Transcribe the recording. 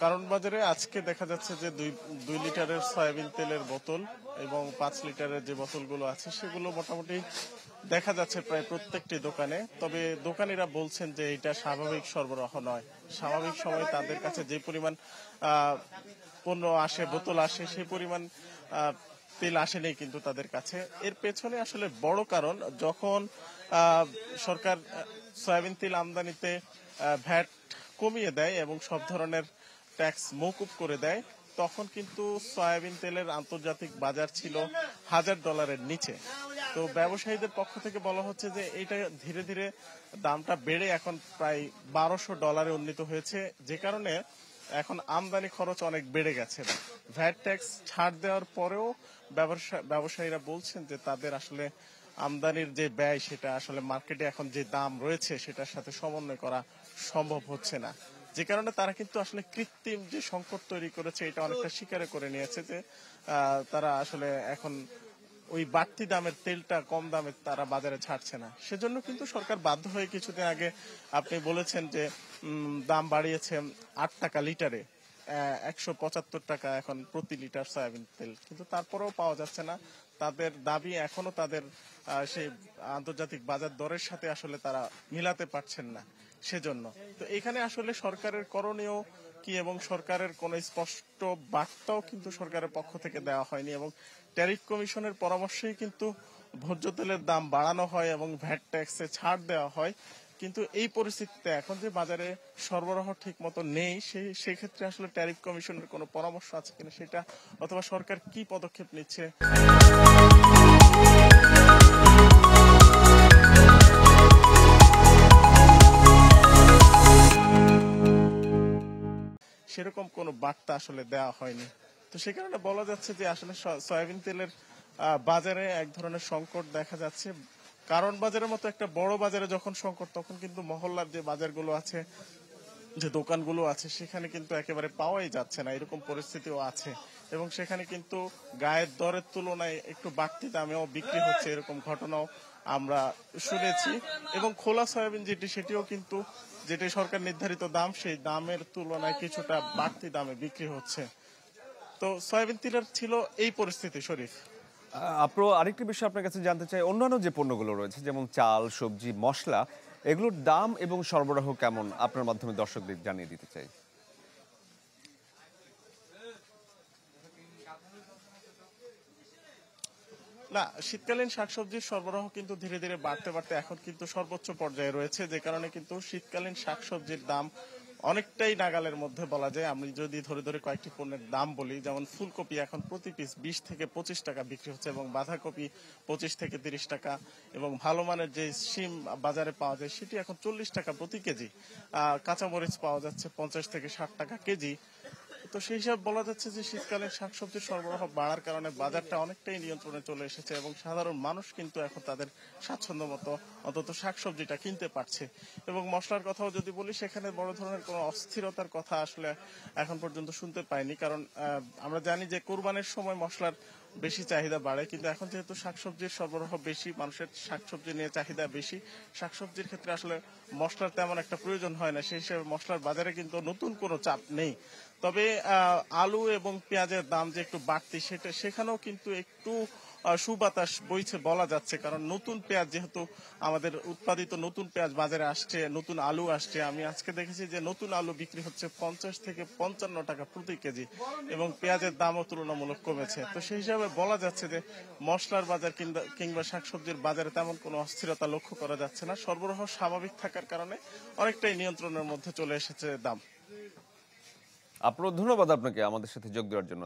কারণ বাজারে আজকে দেখা যাচ্ছে যে দুই লিটারের সয়াবিন তেলের বোতল এবং 5 লিটারের যে বোতলগুলো আছে সেগুলো মোটামুটি দেখা যাচ্ছে প্রায় প্রত্যেকটি দোকানে। তবে দোকানিরা বলছেন যে এটা স্বাভাবিক সরবরাহ নয়। স্বাভাবিক সময় তাদের কাছে যে পরিমাণ পণ্য আসে, বোতল আসে, সেই পরিমাণ তেল আসেনি কিন্তু তাদের কাছে। এর পেছনে আসলে বড় কারণ, যখন সরকার সয়াবিন তেল আমদানিতে ভ্যাট কমিয়ে দেয় এবং সব ধরনের ট্যাক্স মওকুফ করে দেয়, তখন কিন্তু সয়াবিন তেলের আন্তর্জাতিক বাজার ছিল $1000 নিচে। তো ব্যবসায়ীদের পক্ষ থেকে বলা হচ্ছে যে এটা ধীরে ধীরে দামটা বেড়ে এখন প্রায় $1200 উন্নীত হয়েছে, যে কারণে এখন আমদানি খরচ অনেক বেড়ে গেছে। ভ্যাট ট্যাক্স ছাড় দেওয়ার পরেও ব্যবসায়ীরা বলছেন যে তাদের আসলে আমদানির যে ব্যয় সেটা আসলে মার্কেটে এখন যে দাম রয়েছে সেটার সাথে সমন্বয় করা সম্ভব হচ্ছে না, যে কারণে তারা কিন্তু আসলে কৃত্রিম যে সংকট তৈরি করেছে এটা অনেকটা স্বীকার করে নিয়েছে যে তারা আসলে এখন ওই বাড়তি দামের তেলটা কম দামে তারা বাজারে ছাড়ছে না। সেজন্য কিন্তু সরকার বাধ্য হয়ে কিছুদিন আগে আপনি বলেছেন যে দাম বাড়িয়েছে $8 লিটারে, 175 টাকা এখন প্রতি লিটার সয়াবিন তেল, কিন্তু তারপরেও পাওয়া যাচ্ছে না। তাদের দাবি এখনো তাদের সেই আন্তর্জাতিক বাজার দরের সাথে আসলে তারা মিলাতে পারছেন না। সেজন্য তো এখানে আসলে সরকারের করণীয় কি এবং সরকারের কোন স্পষ্ট বার্তাও কিন্তু সরকারের পক্ষ থেকে দেওয়া হয়নি, এবং ট্যারিফ কমিশনের পরামর্শেই কিন্তু ভোজ্য তেলের দাম বাড়ানো হয় এবং ভ্যাট ট্যাক্সে ছাড় দেওয়া হয়। কিন্তু এই পরিস্থিতিতে এখন যে বাজারে সরবরাহ ঠিক মতো নেই, সেই ক্ষেত্রে আসলে ট্যারিফ কমিশনের কোনো পরামর্শ আছে কিনা সেটা, অথবা সরকার কি পদক্ষেপ নিচ্ছে সেরকম কোনো বার্তা আসলে দেওয়া হয়নি। তো সে কারণে বলা যাচ্ছে যে আসলে সয়াবিন তেলের বাজারে এক ধরনের সংকট দেখা যাচ্ছে। কারণ বাজারের মতো একটা বড় বাজারে যখন সংকট, তখন কিন্তু মহল্লার যে বাজারগুলো আছে, যে দোকানগুলো আছে, সেখানে কিন্তু একেবারে পাওয়াই যাচ্ছে না, এরকম পরিস্থিতিও আছে। এবং সেখানে কিন্তু গায়ের দরের তুলনায় একটু বাড়তি দামেও বিক্রি হচ্ছে, এরকম ঘটনাও আমরা শুনেছি। এবং খোলা সয়াবিন সেটিও কিন্তু যেটি সরকার নির্ধারিত দাম, সেই দামের তুলনায় কিছুটা বাড়তি দামে বিক্রি হচ্ছে। তো সয়াবিন তেলের ছিল এই পরিস্থিতি। শরীফ, আপু, আরেকটি বিষয় আপনার কাছে জানতে চাই, অন্যান্য যে পণ্যগুলো রয়েছে যেমন চাল, সবজি, মশলা, এগুলোর দাম এবং সরবরাহ কেমন আপনার মাধ্যমে দর্শকদের জানিয়ে দিতে চাই। না, শীতকালীন শাকসবজির সরবরাহ কিন্তু ধীরে ধীরে বাড়তে বাড়তে এখন কিন্তু সর্বোচ্চ পর্যায়ে রয়েছে, যে কারণে কিন্তু শীতকালীন শাকসবজির দাম অনেকটাই নাগালের মধ্যে বলা যায়। আমি যদি ধরে ধরে কয়েকটি পণ্যের দাম বলি, যেমন ফুলকপি এখন প্রতি পিস 20 থেকে 25 টাকা বিক্রি হচ্ছে, এবং বাঁধাকপি 25 থেকে 30 টাকা, এবং ভালো মানের যে শিম বাজারে পাওয়া যায় সেটি এখন 40 টাকা প্রতি কেজি। কাঁচামরিচ পাওয়া যাচ্ছে 50 থেকে 60 টাকা কেজি। তো সেই হিসাব বলা যাচ্ছে যে শীতকালীন শাকসবজির সরবরাহ বাড়ার কারণে বাজারটা অনেকটাই নিয়ন্ত্রণে চলে এসেছে, এবং সাধারণ মানুষ কিন্তু এখন তাদের স্বাচ্ছন্দ্য মতো অন্তত শাকসবজিটা কিনতে পারছে। এবং মশলার কথাও যদি বলি, সেখানে বড় ধরনের কোনো অস্থিরতার কথা আসলে এখন পর্যন্ত শুনতে পাইনি, কারণ আমরা জানি যে কোরবানির সময় মশলার বেশি চাহিদা বাড়ে, কিন্তু এখন যেহেতু শাকসবজির সরবরাহ বেশি, মানুষের শাকসবজি নিয়ে চাহিদা বেশি, শাকসবজির ক্ষেত্রে আসলে মশলার তেমন একটা প্রয়োজন হয় না, সেই হিসেবে মশলার বাজারে কিন্তু নতুন কোনো চাপ নেই। তবে আলু এবং পেঁয়াজের দাম যে একটু বাড়তি, সেখানেও কিন্তু একটু সুবাতাস বইছে বলা যাচ্ছে, কারণ নতুন পেঁয়াজ যেহেতু আমাদের উৎপাদিত নতুন পেঁয়াজ বাজারে আসছে, নতুন আলু আসছে। আমি আজকে দেখেছি যে নতুন আলু বিক্রি হচ্ছে 50 থেকে 55 টাকা প্রতি কেজি, এবং পেঁয়াজের দামও তুলনামূলক কমেছে। তো সেই হিসাবে বলা যাচ্ছে যে মশলার বাজার কিংবা শাকসবজির বাজারে তেমন কোনো অস্থিরতা লক্ষ্য করা যাচ্ছে না। সরবরাহ স্বাভাবিক থাকার কারণে অনেকটাই নিয়ন্ত্রণের মধ্যে চলে এসেছে দাম। আপু, ধন্যবাদ আপনাকে আমাদের সাথে যোগ দেওয়ার জন্য।